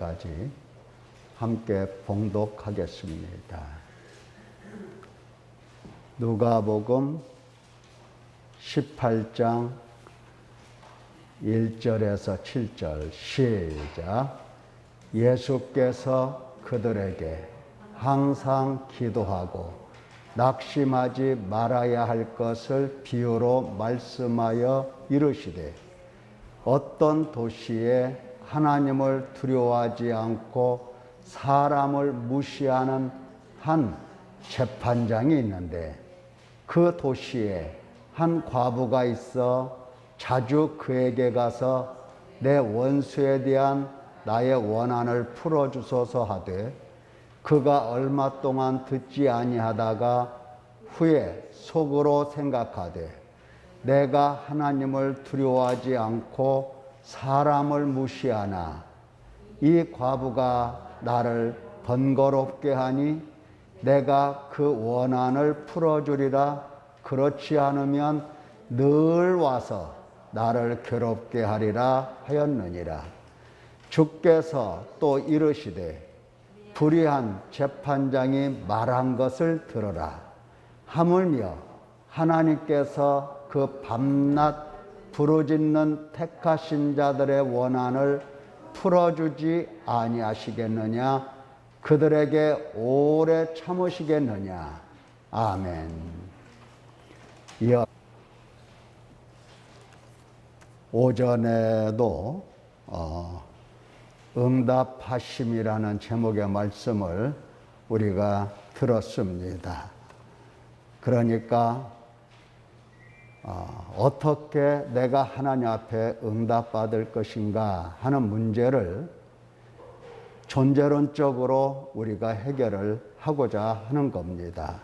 때까지 함께 봉독하겠습니다. 누가복음 18장 1절에서 7절 시작. 예수께서 그들에게 항상 기도하고 낙심하지 말아야 할 것을 비유로 말씀하여 이르시되, 어떤 도시에 하나님을 두려워하지 않고 사람을 무시하는 한 재판장이 있는데, 그 도시에 한 과부가 있어 자주 그에게 가서 내 원수에 대한 나의 원한을 풀어주소서 하되, 그가 얼마 동안 듣지 아니하다가 후에 속으로 생각하되, 내가 하나님을 두려워하지 않고 사람을 무시하나 이 과부가 나를 번거롭게 하니 내가 그 원한을 풀어주리라. 그렇지 않으면 늘 와서 나를 괴롭게 하리라 하였느니라. 주께서 또 이르시되, 불의한 재판장이 말한 것을 들으라. 하물며 하나님께서 그 밤낮 부르짖는 택하신 자들의 원한을 풀어주지 아니하시겠느냐? 그들에게 오래 참으시겠느냐? 아멘. 이어 오전에도 응답하심이라는 제목의 말씀을 우리가 들었습니다. 그러니까 어떻게 내가 하나님 앞에 응답받을 것인가 하는 문제를 존재론적으로 우리가 해결을 하고자 하는 겁니다.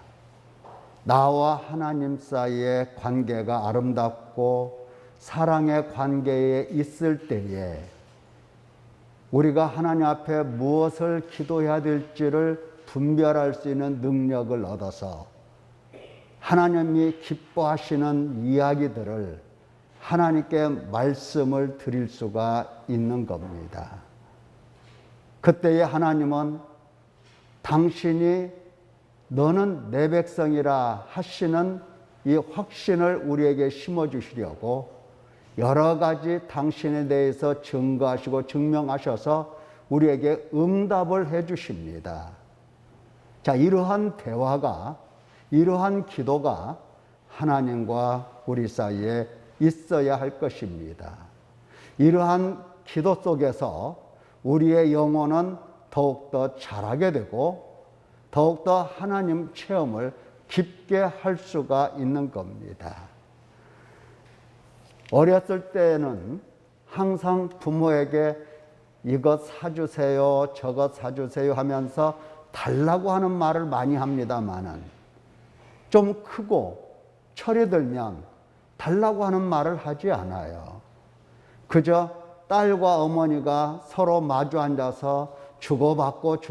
나와 하나님 사이의 관계가 아름답고 사랑의 관계에 있을 때에 우리가 하나님 앞에 무엇을 기도해야 될지를 분별할 수 있는 능력을 얻어서 하나님이 기뻐하시는 이야기들을 하나님께 말씀을 드릴 수가 있는 겁니다. 그때에 하나님은 당신이 너는 내 백성이라 하시는 이 확신을 우리에게 심어주시려고 여러 가지 당신에 대해서 증거하시고 증명하셔서 우리에게 응답을 해 주십니다. 자, 이러한 대화가, 이러한 기도가 하나님과 우리 사이에 있어야 할 것입니다. 이러한 기도 속에서 우리의 영혼은 더욱더 자라게 되고 더욱더 하나님 체험을 깊게 할 수가 있는 겁니다. 어렸을 때는 항상 부모에게 이것 사주세요, 저것 사주세요 하면서 달라고 하는 말을 많이 합니다만은 좀 크고 철이 들면 달라고 하는 말을 하지 않아요. 그저 딸과 어머니가 서로 마주 앉아서 주고받고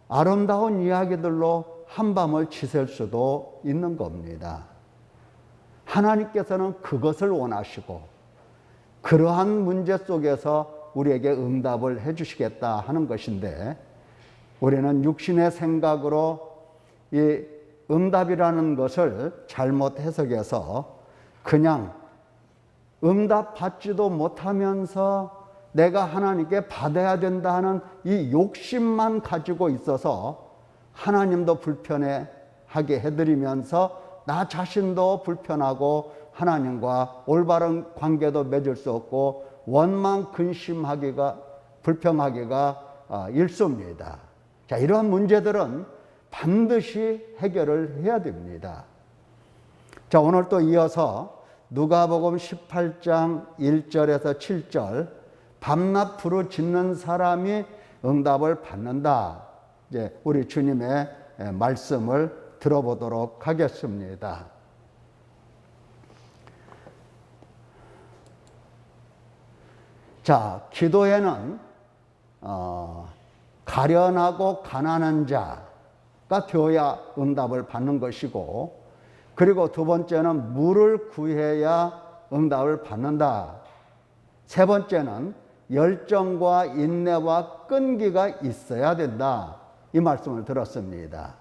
아름다운 이야기들로 한밤을 지샐 수도 있는 겁니다. 하나님께서는 그것을 원하시고 그러한 문제 속에서 우리에게 응답을 해 주시겠다 하는 것인데, 우리는 육신의 생각으로 이 응답이라는 것을 잘못 해석해서 그냥 응답받지도 못하면서 내가 하나님께 받아야 된다 하는 이 욕심만 가지고 있어서 하나님도 불편해하게 해드리면서 나 자신도 불편하고 하나님과 올바른 관계도 맺을 수 없고 원망 근심하기가 불평하기가 일쑤입니다. 자, 이러한 문제들은 반드시 해결을 해야 됩니다. 자, 오늘 또 이어서 누가복음 18장 1절에서 7절, 밤낮 부르짖는 사람이 응답을 받는다. 이제 우리 주님의 말씀을 들어보도록 하겠습니다. 자, 기도에는 가련하고 가난한 자가 되어야 응답을 받는 것이고, 그리고 두 번째는 물을 구해야 응답을 받는다. 세 번째는 열정과 인내와 끈기가 있어야 된다. 이 말씀을 들었습니다.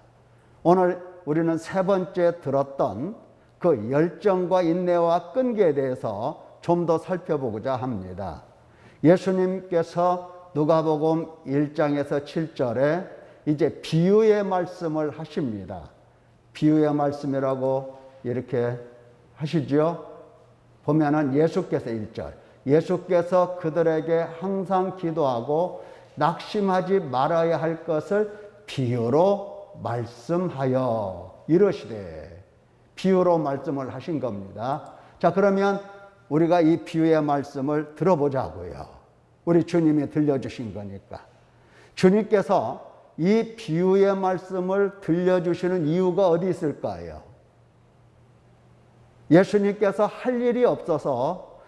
오늘 우리는 세 번째 들었던 그 열정과 인내와 끈기에 대해서 좀 더 살펴보고자 합니다. 예수님께서 누가복음 1장에서 7절에 이제 비유의 말씀을 하십니다. 비유의 말씀이라고 이렇게 하시죠. 보면은 예수께서 1절, 예수께서 그들에게 항상 기도하고 낙심하지 말아야 할 것을 비유로 말씀하여 이러시되, 비유로 말씀을 하신 겁니다. 자, 그러면 우리가 이 비유의 말씀을 들어보자고요. 우리 주님이 들려주신 거니까. 주님께서 이 비유의 말씀을 들려주시는 이유가 어디 있을까요? 예수님께서 할 일이 없어서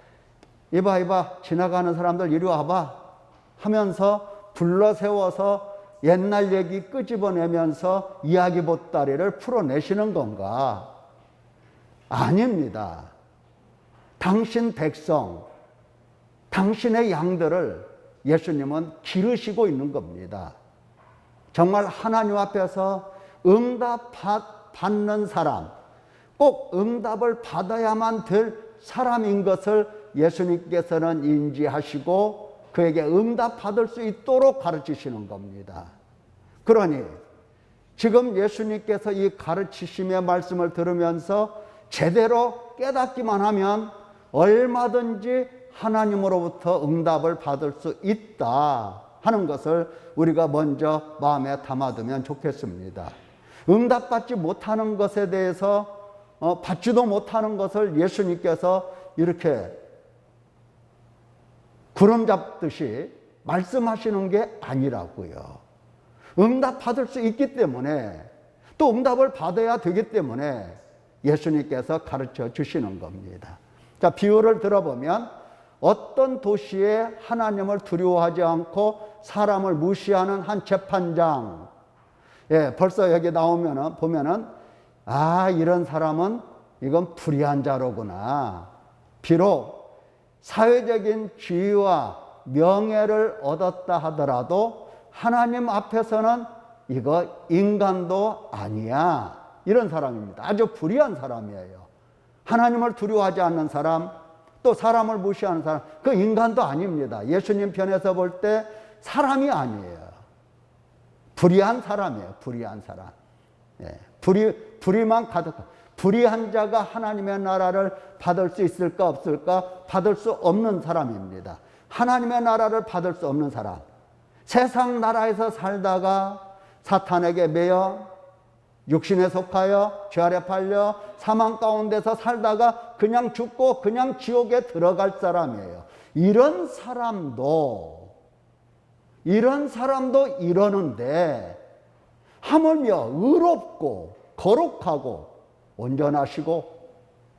이봐 지나가는 사람들 이리 와봐 하면서 불러 세워서 옛날 얘기 끄집어내면서 이야기 보따리를 풀어내시는 건가? 아닙니다. 당신 백성, 당신의 양들을 예수님은 기르시고 있는 겁니다. 정말 하나님 앞에서 응답 받는 사람, 꼭 응답을 받아야만 될 사람인 것을 예수님께서는 인지하시고 그에게 응답 받을 수 있도록 가르치시는 겁니다. 그러니 지금 예수님께서 이 가르치심의 말씀을 들으면서 제대로 깨닫기만 하면 얼마든지 하나님으로부터 응답을 받을 수 있다 하는 것을 우리가 먼저 마음에 담아두면 좋겠습니다. 응답받지 못하는 것에 대해서 받지도 못하는 것을 예수님께서 이렇게 구름 잡듯이 말씀하시는 게 아니라고요. 응답받을 수 있기 때문에 또 응답을 받아야 되기 때문에 예수님께서 가르쳐 주시는 겁니다. 자, 비유를 들어보면 어떤 도시에 하나님을 두려워하지 않고 사람을 무시하는 한 재판장, 벌써 여기 보면은 이런 사람은 이건 불의한 자로구나. 비록 사회적인 지위와 명예를 얻었다 하더라도 하나님 앞에서는 이거 인간도 아니야. 이런 사람입니다. 아주 불의한 사람이에요. 하나님을 두려워하지 않는 사람, 또 사람을 무시하는 사람, 그 인간도 아닙니다. 예수님 편에서 볼 때 사람이 아니에요. 불의한 사람이에요. 불의한 사람. 불의만 가득. 불의한 자가 하나님의 나라를 받을 수 있을까 없을까? 받을 수 없는 사람입니다. 하나님의 나라를 받을 수 없는 사람. 세상 나라에서 살다가 사탄에게 매여 육신에 속하여 죄 아래 팔려 사망 가운데서 살다가 그냥 죽고 그냥 지옥에 들어갈 사람이에요. 이런 사람도 이러는데 하물며 의롭고 거룩하고 온전하시고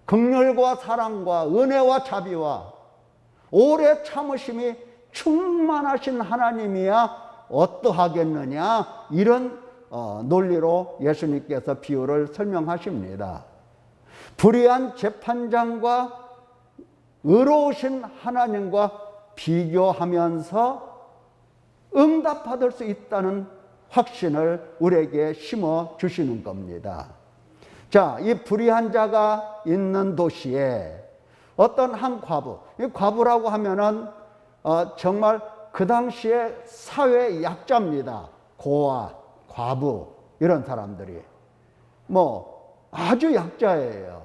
긍휼과 사랑과 은혜와 자비와 오래 참으심이 충만하신 하나님이야 어떠하겠느냐, 이런 논리로 예수님께서 비유를 설명하십니다. 불의한 재판장과 의로우신 하나님과 비교하면서 응답받을 수 있다는 확신을 우리에게 심어 주시는 겁니다. 자, 이 불의한 자가 있는 도시에 어떤 한 과부, 이 과부라고 하면은 정말 그 당시에 사회 약자입니다. 고아, 과부, 이런 사람들이 아주 약자예요.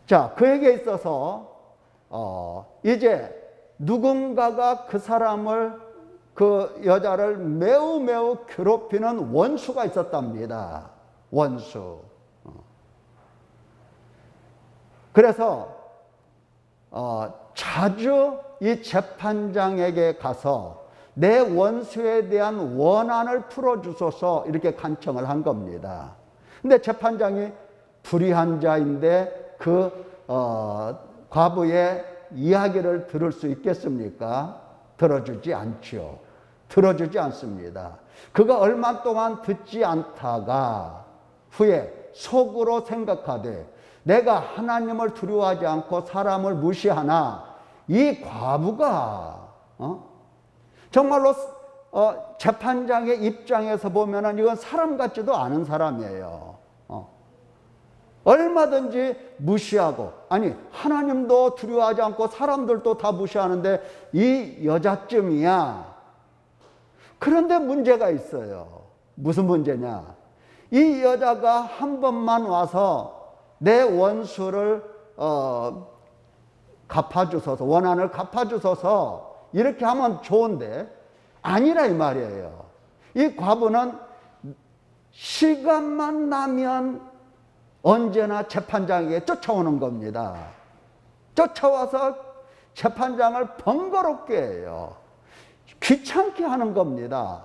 자, 그에게 있어서 이제 누군가가 그 여자를 매우 괴롭히는 원수가 있었답니다. 원수. 그래서 자주 이 재판장에게 가서 내 원수에 대한 원한을 풀어주소서 이렇게 간청을 한 겁니다. 근데 재판장이 불의한 자인데 그 과부의 이야기를 들을 수 있겠습니까? 들어주지 않죠. 들어주지 않습니다. 그가 얼마 동안 듣지 않다가 후에 속으로 생각하되 내가 하나님을 두려워하지 않고 사람을 무시하나 이 과부가 정말로 재판장의 입장에서 보면은 이건 사람 같지도 않은 사람이에요. 얼마든지 무시하고, 아니 하나님도 두려워하지 않고 사람들도 다 무시하는데 이 여자쯤이야. 그런데 문제가 있어요. 무슨 문제냐? 이 여자가 한 번만 와서 내 원수를 갚아주소서, 원한을 갚아주소서, 이렇게 하면 좋은데 아니라 이 말이에요. 이 과부는 시간만 나면 언제나 재판장에게 쫓아오는 겁니다. 쫓아와서 재판장을 번거롭게 해요. 귀찮게 하는 겁니다.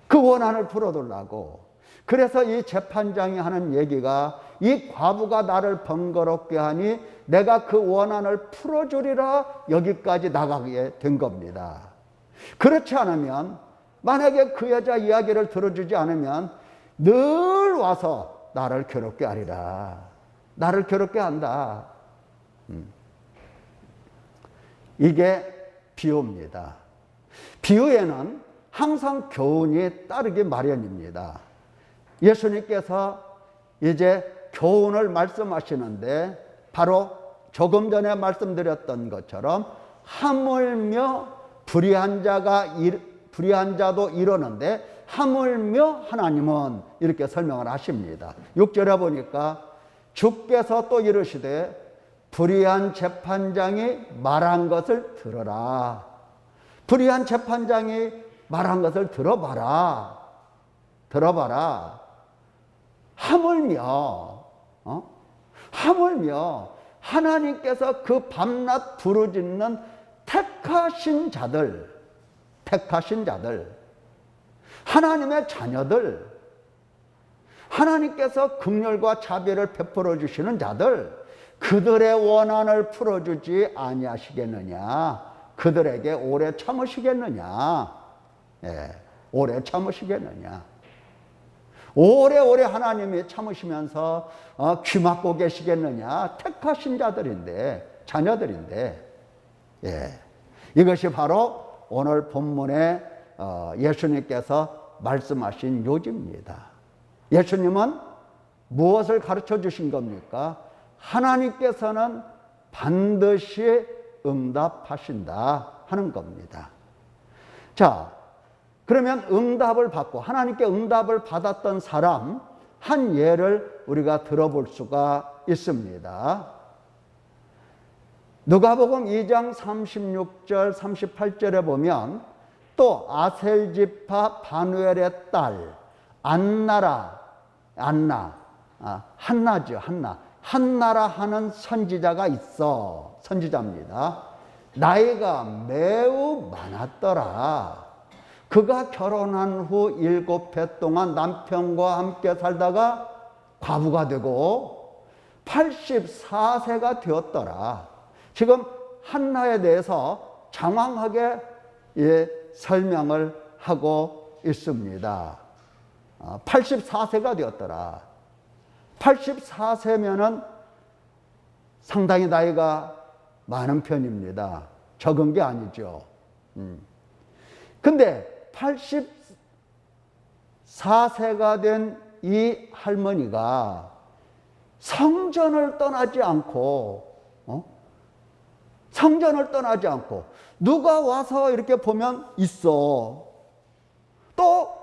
그 원한을 풀어두려고. 그래서 이 재판장이 하는 얘기가, 이 과부가 나를 번거롭게 하니 내가 그 원한을 풀어주리라, 여기까지 나가게 된 겁니다. 그렇지 않으면, 만약에 그 여자 이야기를 들어주지 않으면 늘 와서 나를 괴롭게 하리라. 나를 괴롭게 한다. 이게 비유입니다. 비유에는 항상 교훈이 따르기 마련입니다. 예수님께서 이제 교훈을 말씀하시는데, 바로 조금 전에 말씀드렸던 것처럼 하물며 불의한 자도 이러는데 하물며 하나님은, 이렇게 설명을 하십니다. 6절에 보니까 주께서 또 이르시되 불의한 재판장이 말한 것을 들어라. 불의한 재판장이 말한 것을 들어봐라. 하물며 하나님께서 그 밤낮 부르짖는 택하신 자들, 하나님의 자녀들, 하나님께서 긍휼과 자비를 베풀어 주시는 자들, 그들의 원한을 풀어주지 아니하시겠느냐? 그들에게 오래 참으시겠느냐? 예, 오래 참으시겠느냐? 오래오래 하나님이 참으시면서 귀 막고 계시겠느냐? 택하신 자들인데, 자녀들인데, 예, 이것이 바로 오늘 본문에 예수님께서 말씀하신 요지입니다. 예수님은 무엇을 가르쳐 주신 겁니까? 하나님께서는 반드시 응답하신다 하는 겁니다. 자, 그러면 응답을 받고 하나님께 응답을 받았던 사람 한 예를 우리가 들어볼 수가 있습니다. 누가복음 2장 36절 38절에 보면, 또 아셀 지파 바누엘의 딸 한나라 하는 선지자가 있어. 선지자입니다. 나이가 매우 많았더라. 그가 결혼한 후 7해 동안 남편과 함께 살다가 과부가 되고 84세가 되었더라. 지금 한나에 대해서 장황하게 설명을 하고 있습니다. 84세가 되었더라. 84세면은 상당히 나이가 많은 편입니다. 적은 게 아니죠. 근데 84세가 된 이 할머니가 성전을 떠나지 않고, 누가 와서 이렇게 보면 있어. 또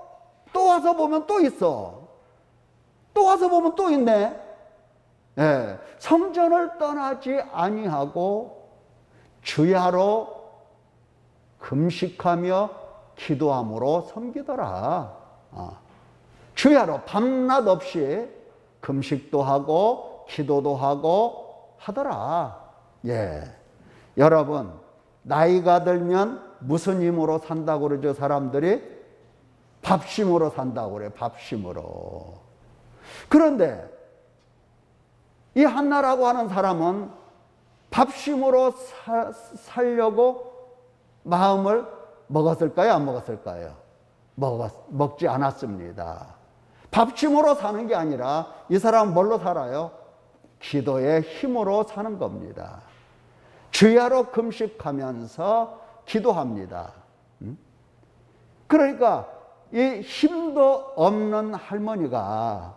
와서 보면 또 있어. 또 와서 보면 또 있네. 예, 성전을 떠나지 아니하고 주야로 금식하며 기도함으로 섬기더라. 주야로 밤낮 없이 금식도 하고 기도도 하고 하더라. 예, 여러분, 나이가 들면 무슨 힘으로 산다고 그러죠? 사람들이 밥심으로 산다고 그래요. 밥심으로. 그런데 이 한나라고 하는 사람은 밥심으로 살려고 마음을 먹었을까요? 안 먹었을까요? 먹지 않았습니다. 밥심으로 사는 게 아니라 이 사람은 뭘로 살아요? 기도의 힘으로 사는 겁니다. 주야로 금식하면서 기도합니다. 그러니까 이 힘도 없는 할머니가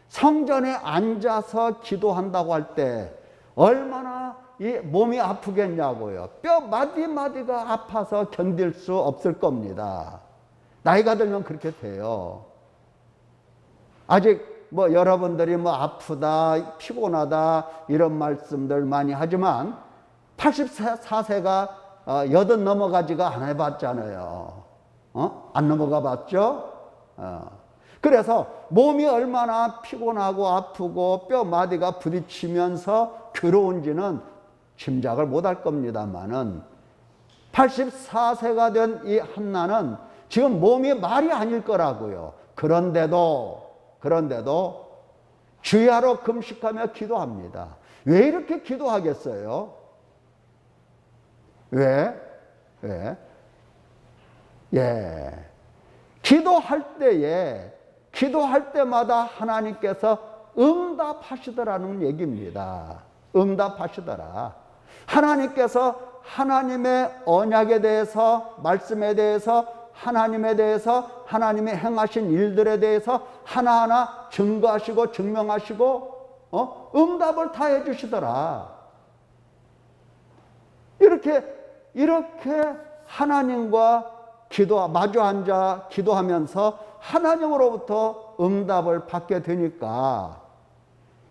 성전에 앉아서 기도한다고 할 때 얼마나 이 몸이 아프겠냐고요. 뼈 마디마디가 아파서 견딜 수 없을 겁니다. 나이가 들면 그렇게 돼요. 아직 뭐 여러분들이 뭐 아프다, 피곤하다 이런 말씀들 많이 하지만 84세가 80 넘어가지가 안 해봤잖아요. 안 넘어가 봤죠? 그래서 몸이 얼마나 피곤하고 아프고 뼈 마디가 부딪히면서 괴로운지는 짐작을 못할 겁니다만은 84세가 된 이 한나는 지금 몸이 말이 아닐 거라고요. 그런데도 주야로 금식하며 기도합니다. 왜 이렇게 기도하겠어요? 왜? 예. 기도할 때마다 하나님께서 응답하시더라는 얘기입니다. 응답하시더라. 하나님께서 하나님의 언약에 대해서, 말씀에 대해서, 하나님에 대해서, 하나님이 행하신 일들에 대해서 하나하나 증거하시고 증명하시고 응답을 다 해주시더라. 이렇게 하나님과 마주 앉아 기도하면서 하나님으로부터 응답을 받게 되니까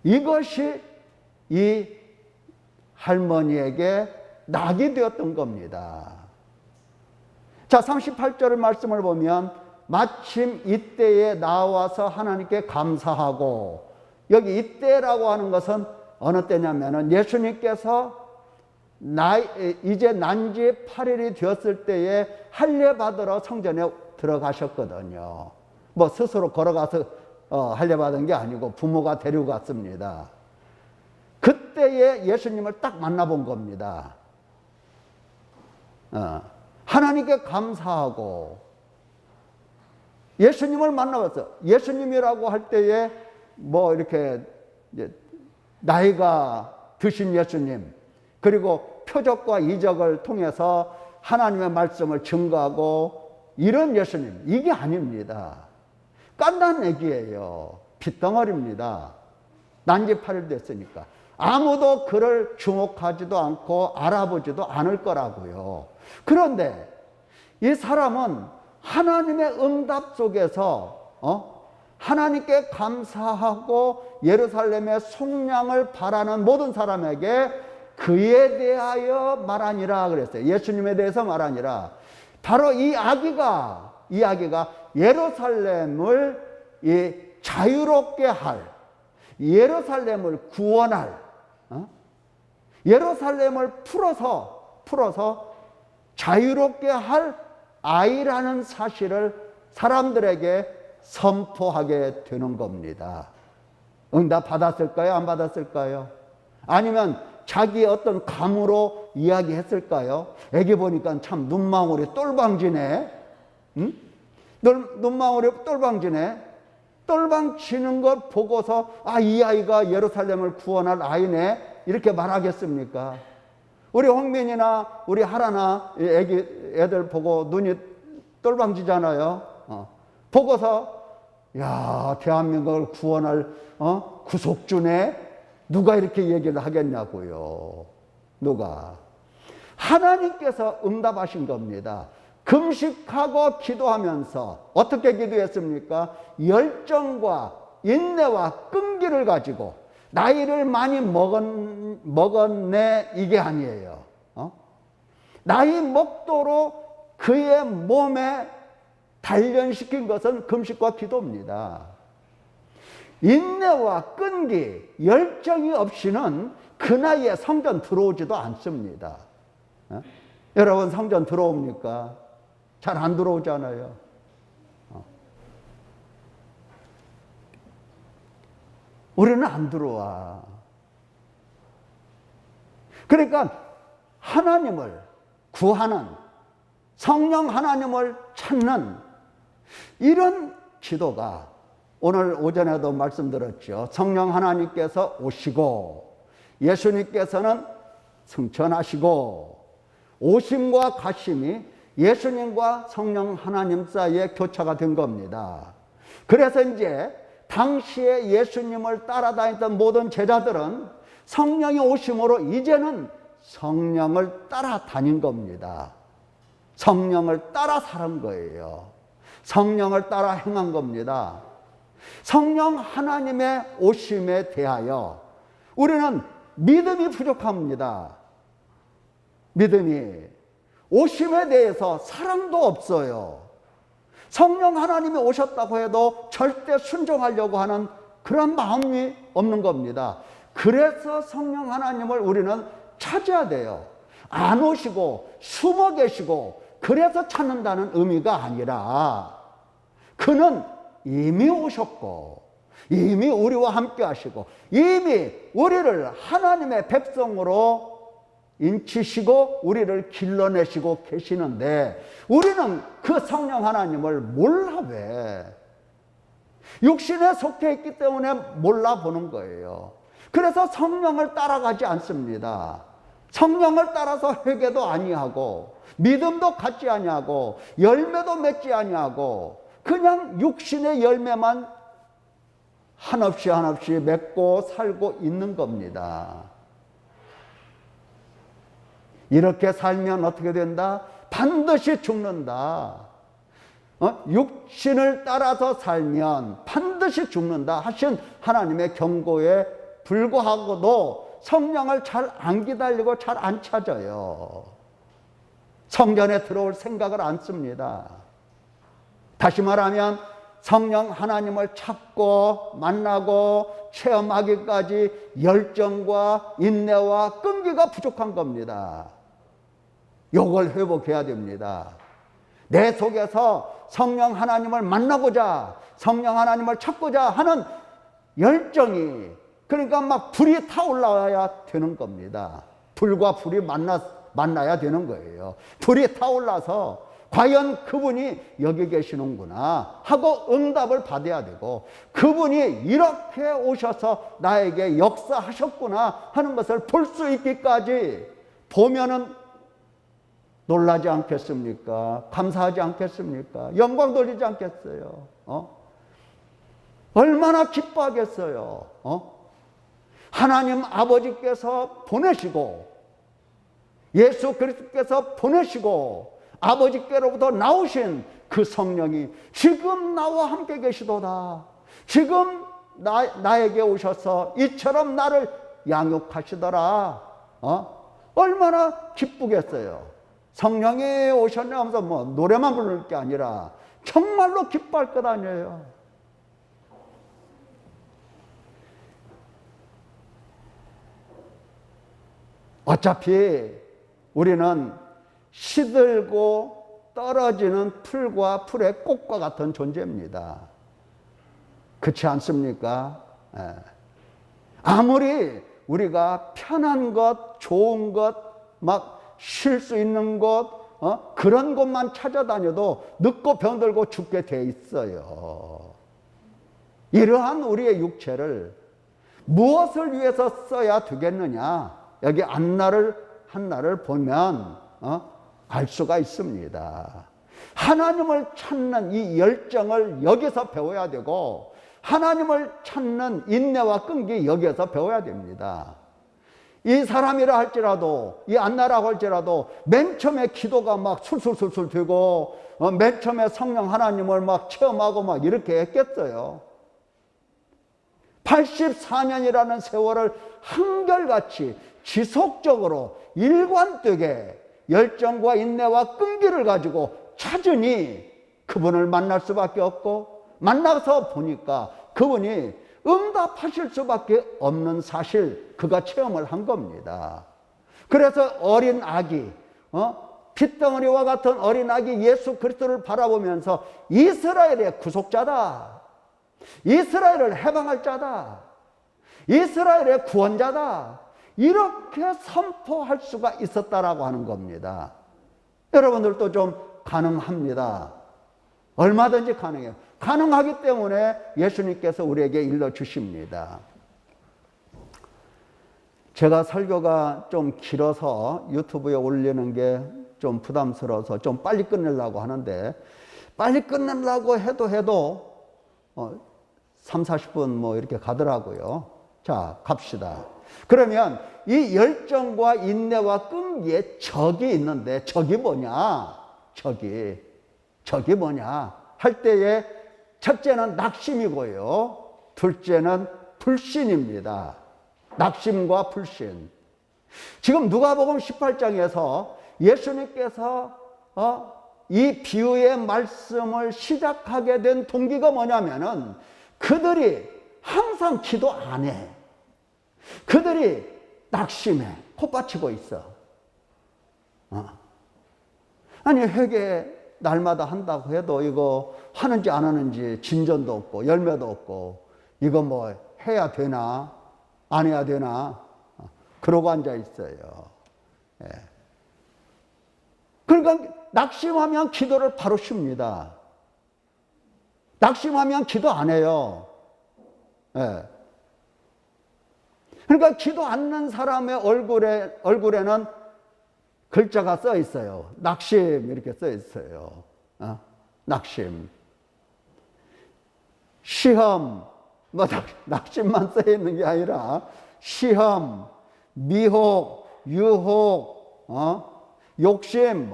이것이 이 할머니에게 낙이 되었던 겁니다. 자, 38절 말씀을 보면 마침 이때에 나와서 하나님께 감사하고, 여기 이때라고 하는 것은 어느 때냐면은 예수님께서 이제 난지 8일이 되었을 때에 할례 받으러 성전에 들어가셨거든요. 뭐 스스로 걸어가서 할례 받은 게 아니고 부모가 데리고 갔습니다. 그때에 예수님을 딱 만나본 겁니다. 하나님께 감사하고 예수님을 만나봤어. 예수님이라고 할 때에 뭐 이렇게 나이가 드신 예수님, 그리고 표적과 이적을 통해서 하나님의 말씀을 증거하고 이런 예수님, 이게 아닙니다. 깐난 얘기예요. 핏덩어리입니다. 난지 8일 됐으니까. 아무도 그를 주목하지도 않고 알아보지도 않을 거라고요. 그런데 이 사람은 하나님의 응답 속에서 하나님께 감사하고 예루살렘의 속량을 바라는 모든 사람에게 그에 대하여 말하니라 그랬어요. 예수님에 대해서 말하니라. 바로 이 아기가 예루살렘을 자유롭게 할, 예루살렘을 구원할, 예루살렘을 풀어서 자유롭게 할 아이라는 사실을 사람들에게 선포하게 되는 겁니다. 응답 받았을까요? 안 받았을까요? 아니면 자기의 어떤 감으로 이야기했을까요? 애기 보니까 참 눈망울이 똘방지네. 응? 눈망울이 똘방지네. 똘방치는 것 보고서 이 아이가 예루살렘을 구원할 아이네, 이렇게 말하겠습니까? 우리 홍민이나 우리 하라나 애들 보고 눈이 똘방지잖아요. 보고서 야, 대한민국을 구원할 구속주네, 누가 이렇게 얘기를 하겠냐고요. 누가? 하나님께서 응답하신 겁니다. 금식하고 기도하면서 어떻게 기도했습니까? 열정과 인내와 끈기를 가지고, 나이를 많이 먹었네 이게 아니에요. 나이 먹도록 그의 몸에 단련시킨 것은 금식과 기도입니다. 인내와 끈기, 열정이 없이는 그 나이에 성전 들어오지도 않습니다. 여러분 성전 들어옵니까? 잘 안 들어오잖아요. 우리는 안 들어와. 그러니까 하나님을 구하는, 성령 하나님을 찾는 이런 기도가, 오늘 오전에도 말씀드렸죠. 성령 하나님께서 오시고 예수님께서는 승천하시고 오심과 가심이 예수님과 성령 하나님 사이에 교차가 된 겁니다. 그래서 이제 당시에 예수님을 따라다녔던 모든 제자들은 성령이 오심으로 이제는 성령을 따라다닌 겁니다. 성령을 따라 살은 거예요. 성령을 따라 행한 겁니다. 성령 하나님의 오심에 대하여 우리는 믿음이 부족합니다. 믿음이. 오심에 대해서 사랑도 없어요. 성령 하나님이 오셨다고 해도 절대 순종하려고 하는 그런 마음이 없는 겁니다. 그래서 성령 하나님을 우리는 찾아야 돼요. 안 오시고 숨어 계시고 그래서 찾는다는 의미가 아니라 그는 이미 오셨고 이미 우리와 함께 하시고 이미 우리를 하나님의 백성으로 인치시고 우리를 길러내시고 계시는데 우리는 그 성령 하나님을 몰라 왜? 육신에 속해 있기 때문에 몰라보는 거예요. 그래서 성령을 따라가지 않습니다. 성령을 따라서 회개도 아니하고 믿음도 갖지 아니하고 열매도 맺지 아니하고 그냥 육신의 열매만 한없이 한없이 맺고 살고 있는 겁니다. 이렇게 살면 어떻게 된다? 반드시 죽는다. 육신을 따라서 살면 반드시 죽는다 하신 하나님의 경고에 불구하고도 성령을 잘 안 기다리고 잘 안 찾아요. 성전에 들어올 생각을 안 씁니다. 다시 말하면 성령 하나님을 찾고 만나고 체험하기까지 열정과 인내와 끈기가 부족한 겁니다. 이걸 회복해야 됩니다. 내 속에서 성령 하나님을 만나고자 성령 하나님을 찾고자 하는 열정이 그러니까 막 불이 타올라야 되는 겁니다. 불과 불이 만나야 되는 거예요. 불이 타올라서 과연 그분이 여기 계시는구나 하고 응답을 받아야 되고 그분이 이렇게 오셔서 나에게 역사하셨구나 하는 것을 볼 수 있기까지 보면은 놀라지 않겠습니까? 감사하지 않겠습니까? 영광 돌리지 않겠어요? 얼마나 기뻐하겠어요? 하나님 아버지께서 보내시고 예수 그리스도께서 보내시고 아버지께로부터 나오신 그 성령이 지금 나와 함께 계시도다. 지금 나에게 오셔서 이처럼 나를 양육하시더라. 얼마나 기쁘겠어요. 성령이 오셨네 하면서 뭐 노래만 부를 게 아니라 정말로 기뻐할 것 아니에요. 어차피 우리는 시들고 떨어지는 풀과 풀의 꽃과 같은 존재입니다. 그렇지 않습니까? 아무리 우리가 편한 것, 좋은 것, 막 쉴 수 있는 곳, 그런 곳만 찾아다녀도 늙고 병들고 죽게 돼 있어요. 이러한 우리의 육체를 무엇을 위해서 써야 되겠느냐? 여기 한나를 보면 알 수가 있습니다. 하나님을 찾는 이 열정을 여기서 배워야 되고 하나님을 찾는 인내와 끈기 여기에서 배워야 됩니다. 이 사람이라 할지라도 이 안나라고 할지라도 맨 처음에 기도가 막 술술술술 되고 맨 처음에 성령 하나님을 막 체험하고 막 이렇게 했겠어요. 84년이라는 세월을 한결같이 지속적으로 일관되게 열정과 인내와 끈기를 가지고 찾으니 그분을 만날 수밖에 없고 만나서 보니까 그분이 응답하실 수밖에 없는 사실 그가 체험을 한 겁니다. 그래서 어린 아기 핏덩어리와 같은 어린 아기 예수 그리스도를 바라보면서 이스라엘의 구속자다, 이스라엘을 해방할 자다, 이스라엘의 구원자다 이렇게 선포할 수가 있었다라고 하는 겁니다. 여러분들도 좀 가능합니다. 얼마든지 가능해요. 가능하기 때문에 예수님께서 우리에게 일러주십니다. 제가 설교가 좀 길어서 유튜브에 올리는 게 좀 부담스러워서 좀 빨리 끝내려고 하는데, 빨리 끝내려고 해도 3, 40분 뭐 이렇게 가더라고요. 자, 갑시다. 그러면 이 열정과 인내와 끈기에 적이 있는데, 적이 뭐냐? 적이 뭐냐? 할 때에 첫째는 낙심이고요. 둘째는 불신입니다. 낙심과 불신. 지금 누가복음 18장에서 예수님께서 이 비유의 말씀을 시작하게 된 동기가 뭐냐면은 그들이 항상 기도 안 해. 그들이 낙심해. 콧받치고 있어. 아니, 회개 날마다 한다고 해도 이거 하는지 안 하는지 진전도 없고 열매도 없고 이거 뭐 해야 되나 안 해야 되나 그러고 앉아 있어요. 예. 그러니까 낙심하면 기도를 바로 쉽니다. 낙심하면 기도 안 해요. 예. 그러니까 기도 않는 사람의 얼굴에는 글자가 써 있어요. 낙심 이렇게 써 있어요. 낙심. 시험, 뭐 낙심만 써 있는 게 아니라 시험, 미혹, 유혹, 욕심,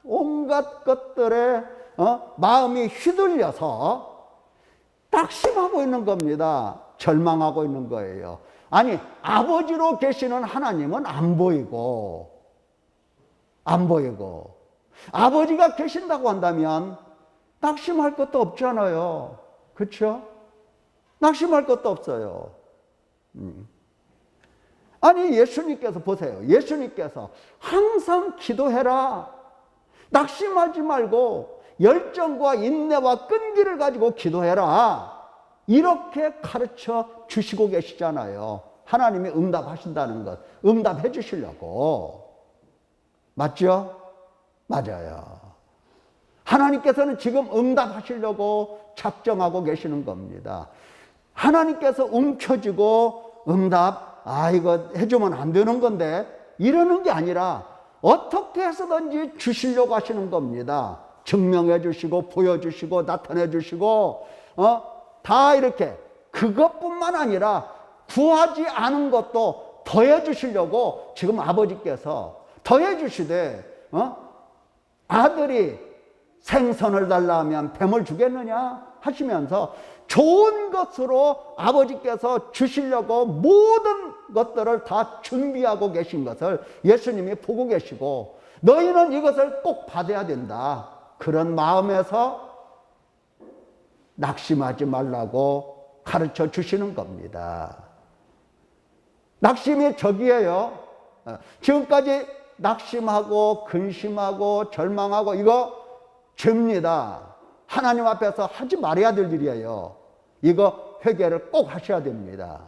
온갖 것들에 마음이 휘둘려서 낙심하고 있는 겁니다. 절망하고 있는 거예요. 아니, 아버지로 계시는 하나님은 안 보이고 아버지가 계신다고 한다면 낙심할 것도 없잖아요. 그렇죠? 낙심할 것도 없어요. 아니, 예수님께서 보세요. 예수님께서 항상 기도해라. 낙심하지 말고 열정과 인내와 끈기를 가지고 기도해라. 이렇게 가르쳐 주시고 계시잖아요. 하나님이 응답하신다는 것, 응답해 주시려고. 맞죠? 맞아요. 하나님께서는 지금 응답하시려고 작정하고 계시는 겁니다. 하나님께서 움켜쥐고 응답, 이거 해주면 안 되는 건데 이러는 게 아니라 어떻게 해서든지 주시려고 하시는 겁니다. 증명해 주시고 보여주시고 나타내 주시고 다 이렇게. 그것뿐만 아니라 구하지 않은 것도 더해 주시려고 지금 아버지께서 더해 주시되 아들이 생선을 달라 하면 뱀을 주겠느냐 하시면서 좋은 것으로 아버지께서 주시려고 모든 것들을 다 준비하고 계신 것을 예수님이 보고 계시고, 너희는 이것을 꼭 받아야 된다. 그런 마음에서 낙심하지 말라고 가르쳐 주시는 겁니다. 낙심이 적이에요. 지금까지 낙심하고 근심하고 절망하고 이거 죄입니다. 하나님 앞에서 하지 말아야 될 일이에요. 이거 회개를 꼭 하셔야 됩니다.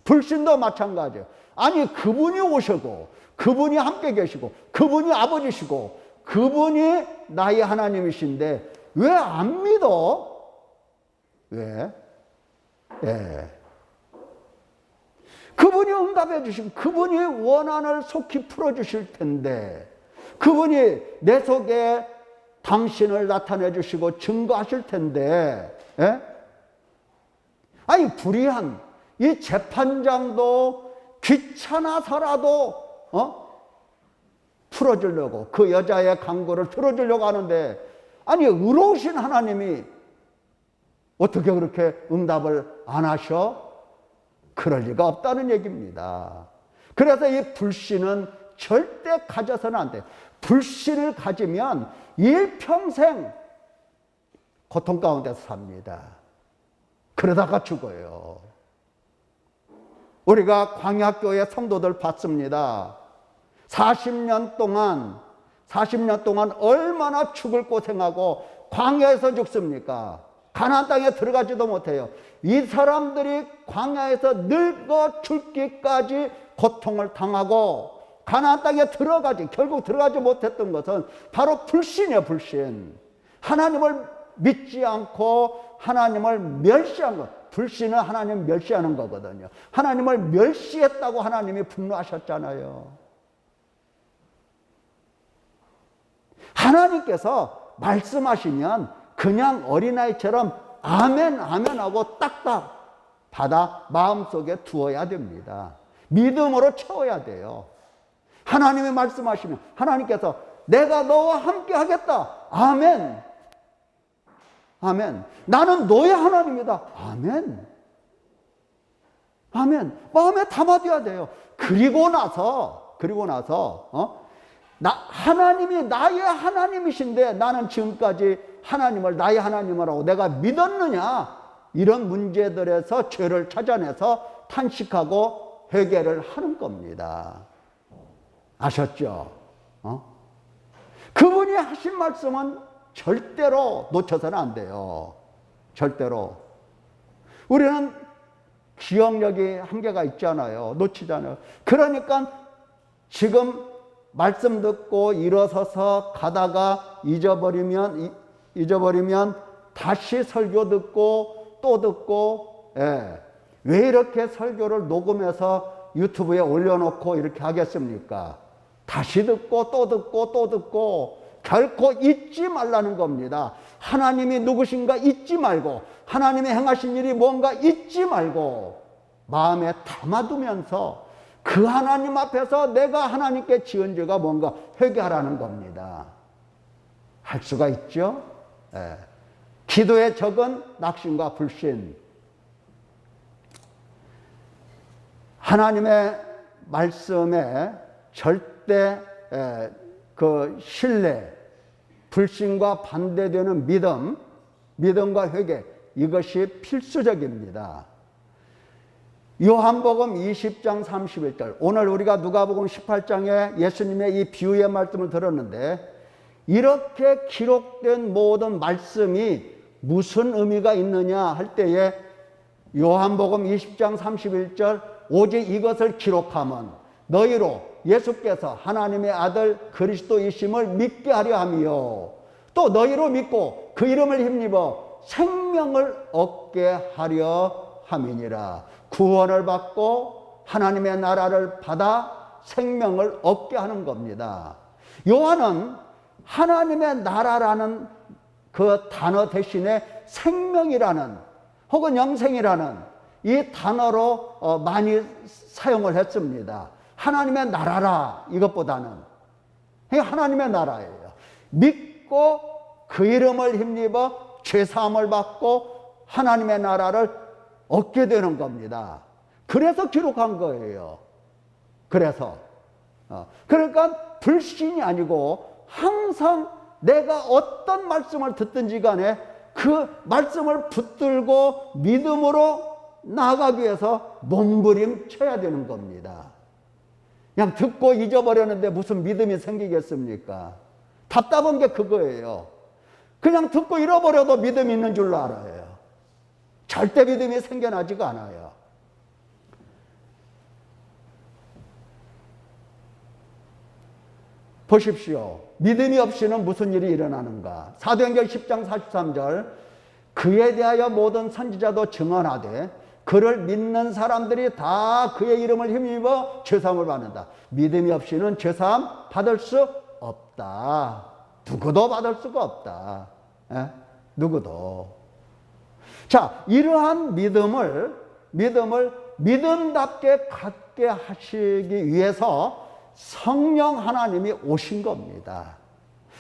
불신도 마찬가지예요. 아니, 그분이 오시고 그분이 함께 계시고 그분이 아버지시고 그분이 나의 하나님이신데 왜 안 믿어? 왜? 예. 그분이 응답해 주시고 그분이 원한을 속히 풀어주실 텐데, 그분이 내 속에 당신을 나타내 주시고 증거하실 텐데, 예? 아니, 불의한 이 재판장도 귀찮아서라도 풀어주려고, 그 여자의 강구를 들어주려고 하는데, 아니, 의로우신 하나님이 어떻게 그렇게 응답을 안 하셔? 그럴 리가 없다는 얘기입니다. 그래서 이 불신은 절대 가져서는 안 돼요. 불신을 가지면 일평생 고통 가운데서 삽니다. 그러다가 죽어요. 우리가 광야교회 성도들 봤습니다. 40년 동안 얼마나 죽을 고생하고 광야에서 죽습니까? 가나안 땅에 들어가지도 못해요. 이 사람들이 광야에서 늙어 죽기까지 고통을 당하고 가나안 땅에 결국 들어가지 못했던 것은 바로 불신이에요, 불신. 하나님을 믿지 않고 하나님을 멸시한 것, 불신은 하나님 멸시하는 거거든요. 하나님을 멸시했다고 하나님이 분노하셨잖아요. 하나님께서 말씀하시면 그냥 어린아이처럼 아멘 아멘 하고 딱딱 받아 마음속에 두어야 됩니다. 믿음으로 채워야 돼요. 하나님이 말씀하시면 하나님께서 내가 너와 함께 하겠다. 아멘. 아멘. 나는 너의 하나님이다. 아멘. 아멘. 마음에 담아둬야 돼요. 그리고 나서 하나님이 나의 하나님이신데 나는 지금까지 하나님을 나의 하나님이라고 내가 믿었느냐? 이런 문제들에서 죄를 찾아내서 탄식하고 회개를 하는 겁니다. 아셨죠? 그분이 하신 말씀은 절대로 놓쳐서는 안 돼요. 절대로. 우리는 기억력이 한계가 있잖아요. 놓치잖아요. 그러니까 지금 말씀 듣고 일어서서 가다가 잊어버리면 다시 설교 듣고 또 듣고, 예. 왜 이렇게 설교를 녹음해서 유튜브에 올려놓고 이렇게 하겠습니까? 다시 듣고 또 듣고 또 듣고 결코 잊지 말라는 겁니다. 하나님이 누구신가 잊지 말고 하나님이 행하신 일이 뭔가 잊지 말고 마음에 담아두면서 그 하나님 앞에서 내가 하나님께 지은 죄가 뭔가 회개하라는 겁니다. 할 수가 있죠? 예. 기도의 적은 낙심과 불신. 하나님의 말씀에 절대 그 신뢰, 불신과 반대되는 믿음과 회개, 이것이 필수적입니다. 요한복음 20장 31절, 오늘 우리가 누가복음 18장에 예수님의 이 비유의 말씀을 들었는데 이렇게 기록된 모든 말씀이 무슨 의미가 있느냐 할 때에 요한복음 20장 31절, 오직 이것을 기록하면 너희로 예수께서 하나님의 아들 그리스도이심을 믿게 하려 함이요 또 너희로 믿고 그 이름을 힘입어 생명을 얻게 하려 함이니라. 구원을 받고 하나님의 나라를 받아 생명을 얻게 하는 겁니다. 요한은 하나님의 나라라는 그 단어 대신에 생명이라는 혹은 영생이라는 이 단어로 많이 사용을 했습니다. 하나님의 나라라 이것보다는 하나님의 나라예요. 믿고 그 이름을 힘입어 죄사함을 받고 하나님의 나라를 얻게 되는 겁니다. 그래서 기록한 거예요. 그래서 그러니까 불신이 아니고 항상 내가 어떤 말씀을 듣든지 간에 그 말씀을 붙들고 믿음으로 나아가기 위해서 몸부림쳐야 되는 겁니다. 그냥 듣고 잊어버렸는데 무슨 믿음이 생기겠습니까? 답답한 게 그거예요. 그냥 듣고 잃어버려도 믿음이 있는 줄로 알아요. 절대 믿음이 생겨나지가 않아요. 보십시오. 믿음이 없이는 무슨 일이 일어나는가? 사도행전 10장 43절, 그에 대하여 모든 선지자도 증언하되 그를 믿는 사람들이 다 그의 이름을 힘입어 죄사함을 받는다. 믿음이 없이는 죄사함 받을 수 없다. 누구도 받을 수가 없다. 에? 누구도. 자, 이러한 믿음을 믿음답게 갖게 하시기 위해서 성령 하나님이 오신 겁니다.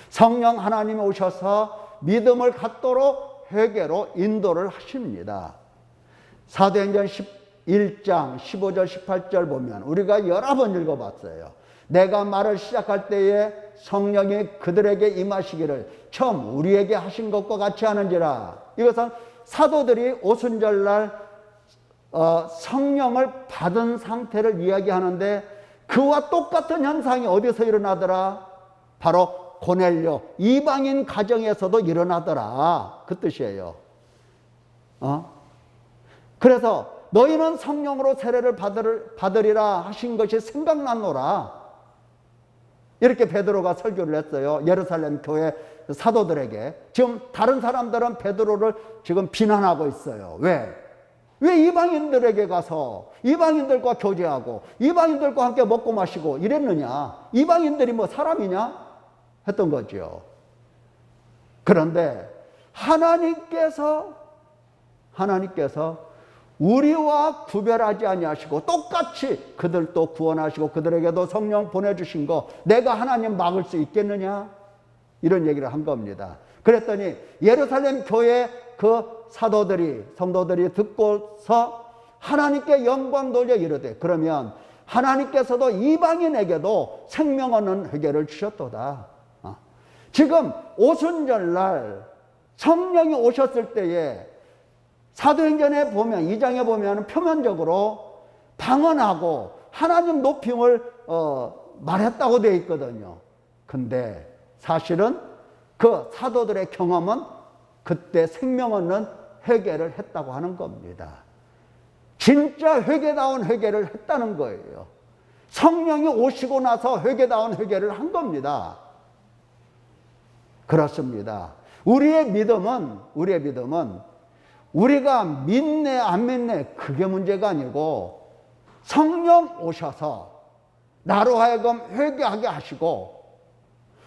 성령 하나님이 오셔서 믿음을 갖도록 회개로 인도를 하십니다. 사도행전 11장 15절 18절 보면 우리가 여러 번 읽어봤어요. 내가 말을 시작할 때에 성령이 그들에게 임하시기를 처음 우리에게 하신 것과 같이 하는지라. 이것은 사도들이 오순절날 성령을 받은 상태를 이야기하는데 그와 똑같은 현상이 어디서 일어나더라? 바로 고넬료 이방인 가정에서도 일어나더라. 그 뜻이에요. 그래서 너희는 성령으로 세례를 받으리라 하신 것이 생각났노라. 이렇게 베드로가 설교를 했어요. 예루살렘 교회 사도들에게. 지금 다른 사람들은 베드로를 지금 비난하고 있어요. 왜? 왜 이방인들에게 가서 이방인들과 교제하고 이방인들과 함께 먹고 마시고 이랬느냐? 이방인들이 뭐 사람이냐? 했던 거죠. 그런데 하나님께서 우리와 구별하지 아니하시고 똑같이 그들도 구원하시고 그들에게도 성령 보내주신 거 내가 하나님 막을 수 있겠느냐? 이런 얘기를 한 겁니다. 그랬더니 예루살렘 교회 그 성도들이 듣고서 하나님께 영광 돌려 이르되 그러면 하나님께서도 이방인에게도 생명 얻는 회개를 주셨도다. 지금 오순절날 성령이 오셨을 때에 사도행전에 보면 2장에 보면 표면적으로 방언하고 하나님 높임을 말했다고 되어 있거든요. 근데 사실은 그 사도들의 경험은 그때 생명 얻는 회개를 했다고 하는 겁니다. 진짜 회개다운 회개를 했다는 거예요. 성령이 오시고 나서 회개다운 회개를 한 겁니다. 그렇습니다. 우리의 믿음은 우리가 믿네 안 믿네 그게 문제가 아니고 성령 오셔서 나로 하여금 회개하게 하시고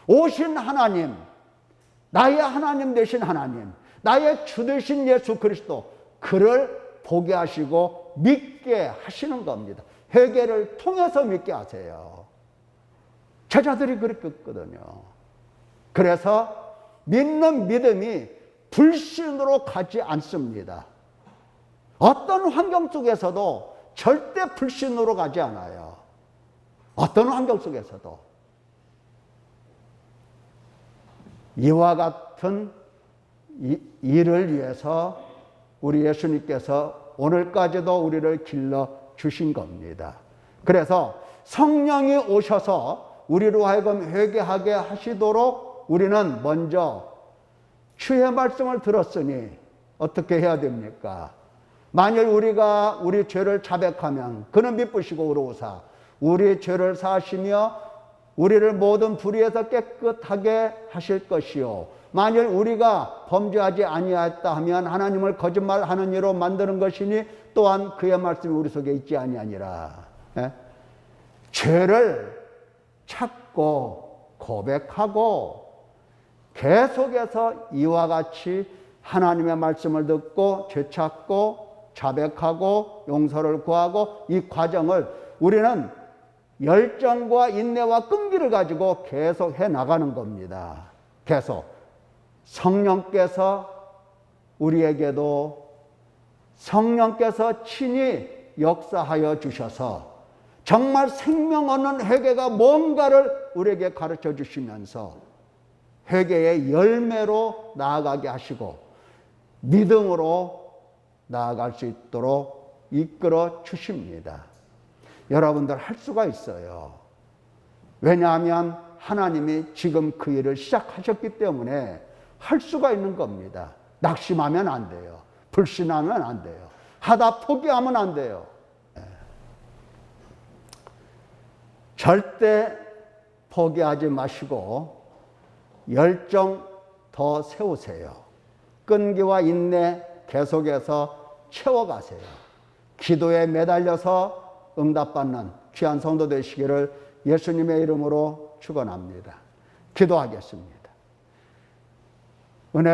오신 하나님, 나의 하나님 되신 하나님, 나의 주 되신 예수 그리스도 그를 보게 하시고 믿게 하시는 겁니다. 회개를 통해서 믿게 하세요. 제자들이 그렇게 했거든요. 그래서 믿는 믿음이 불신으로 가지 않습니다. 어떤 환경 속에서도 절대 불신으로 가지 않아요. 어떤 환경 속에서도. 이와 같은 일을 위해서 우리 예수님께서 오늘까지도 우리를 길러 주신 겁니다. 그래서 성령이 오셔서 우리로 하여금 회개하게 하시도록 우리는 먼저 주의 말씀을 들었으니 어떻게 해야 됩니까? 만일 우리가 우리 죄를 자백하면 그는 미쁘시고 의로우사 우리 죄를 사하시며 우리를 모든 불의에서 깨끗하게 하실 것이요 만일 우리가 범죄하지 아니하였다 하면 하나님을 거짓말하는 이로 만드는 것이니 또한 그의 말씀이 우리 속에 있지 아니하니라. 죄를 찾고 고백하고 계속해서 이와 같이 하나님의 말씀을 듣고 죄 찾고 자백하고 용서를 구하고 이 과정을 우리는 열정과 인내와 끈기를 가지고 계속 해 나가는 겁니다. 계속 성령께서 우리에게도 성령께서 친히 역사하여 주셔서 정말 생명 얻는 회개가 뭔가를 우리에게 가르쳐 주시면서 회개의 열매로 나아가게 하시고 믿음으로 나아갈 수 있도록 이끌어 주십니다. 여러분들 할 수가 있어요. 왜냐하면 하나님이 지금 그 일을 시작하셨기 때문에 할 수가 있는 겁니다. 낙심하면 안 돼요. 불신하면 안 돼요. 하다 포기하면 안 돼요. 절대 포기하지 마시고 열정 더 세우세요. 끈기와 인내 계속해서 채워가세요. 기도에 매달려서 응답받는 귀한 성도 되시기를 예수님의 이름으로 축원합니다. 기도하겠습니다.